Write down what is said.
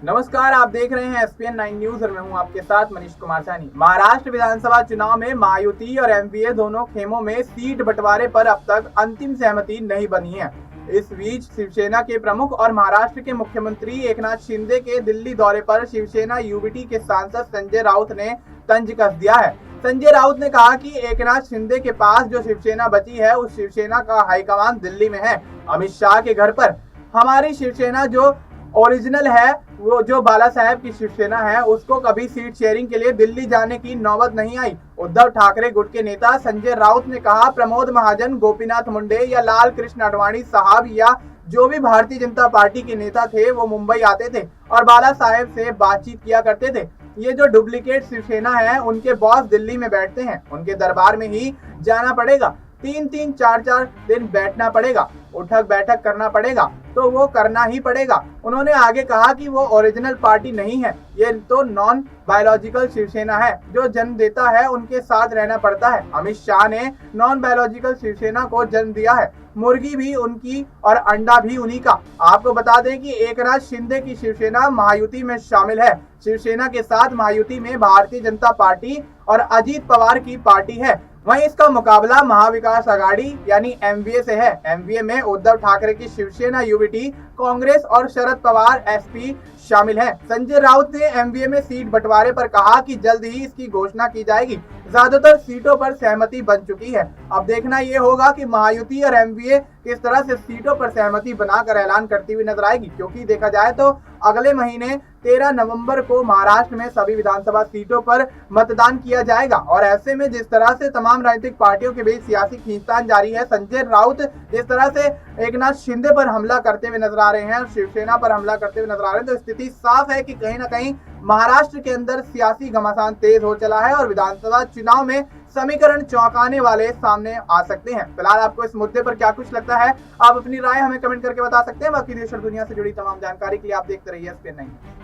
नमस्कार, आप देख रहे हैं एसपीएन 9 न्यूज और मैं हूं आपके साथ मनीष कुमार सानी। महाराष्ट्र विधानसभा चुनाव में महायुति और एमवीए दोनों खेमों में सीट बंटवारे पर अब तक अंतिम सहमति नहीं बनी है। इस बीच शिवसेना के प्रमुख और महाराष्ट्र के मुख्यमंत्री एकनाथ शिंदे के दिल्ली दौरे पर शिवसेना यूबीटी के सांसद संजय राउत ने तंज कस दिया है। संजय राउत ने कहा कि एकनाथ शिंदे के पास जो शिवसेना बची है उस शिवसेना का हाईकमान दिल्ली में है, अमित शाह के घर पर। हमारी शिवसेना जो ओरिजिनल है, वो जो बाला साहेब की शिवसेना है, उसको कभी सीट शेयरिंग के लिए दिल्ली जाने की नौबत नहीं आई। उद्धव ठाकरे गुट के नेता संजय राउत ने कहा, प्रमोद महाजन, गोपीनाथ मुंडे या लाल कृष्ण आडवाणी साहब या जो भी भारतीय जनता पार्टी के नेता थे वो मुंबई आते थे और बाला साहेब से बातचीत किया करते थे। ये जो डुप्लीकेट शिवसेना है, उनके बॉस दिल्ली में बैठते हैं, उनके दरबार में ही जाना पड़ेगा, 3-3, 4-4 दिन बैठना पड़ेगा, उठक बैठक करना पड़ेगा, तो वो करना ही पड़ेगा। उन्होंने आगे कहा कि वो ओरिजिनल पार्टी नहीं है, ये तो नॉन बायोलॉजिकल शिवसेना है, जो जन्म देता है उनके साथ रहना पड़ता है। अमित शाह ने नॉन बायोलॉजिकल शिवसेना को जन्म दिया है, मुर्गी भी उनकी और अंडा भी उन्हीं का। आपको बता दें कि एकनाथ शिंदे की शिवसेना महायुति में शामिल है। शिवसेना के साथ महायुति में भारतीय जनता पार्टी और अजीत पवार की पार्टी है। वहीं इसका मुकाबला महाविकास आघाड़ी यानी एमवीए से है। एमवीए में उद्धव ठाकरे की शिवसेना यूबीटी, कांग्रेस और शरद पवार एसपी शामिल हैं। संजय राउत ने एमवीए में सीट बंटवारे पर कहा कि जल्द ही इसकी घोषणा की जाएगी। ज्यादातर सीटों पर सहमति बन चुकी है। अब देखना ये होगा कि महायुति और एमवीए किस तरह से सीटों पर सहमति बनाकर ऐलान करती हुई नजर आएगी, क्योंकि देखा जाए तो अगले महीने 13 नवंबर को महाराष्ट्र में सभी विधानसभा सीटों पर मतदान किया जाएगा। और ऐसे में जिस तरह से तमाम राजनीतिक पार्टियों के बीच सियासी खींचतान जारी है, संजय राउत जिस तरह से एकनाथ शिंदे पर हमला करते हुए नजर आ रहे हैं और शिवसेना पर हमला करते हुए नजर आ रहे हैं, तो स्थिति साफ है कि कहीं ना कहीं महाराष्ट्र के अंदर सियासी घमासान तेज हो चला है और विधानसभा चुनाव में समीकरण चौंकाने वाले सामने आ सकते हैं। फिलहाल आपको इस मुद्दे पर क्या कुछ लगता है, आप अपनी राय हमें कमेंट करके बता सकते हैं। बाकी देश और दुनिया से जुड़ी तमाम जानकारी के लिए आप देखते रहिए एसपीएन 9।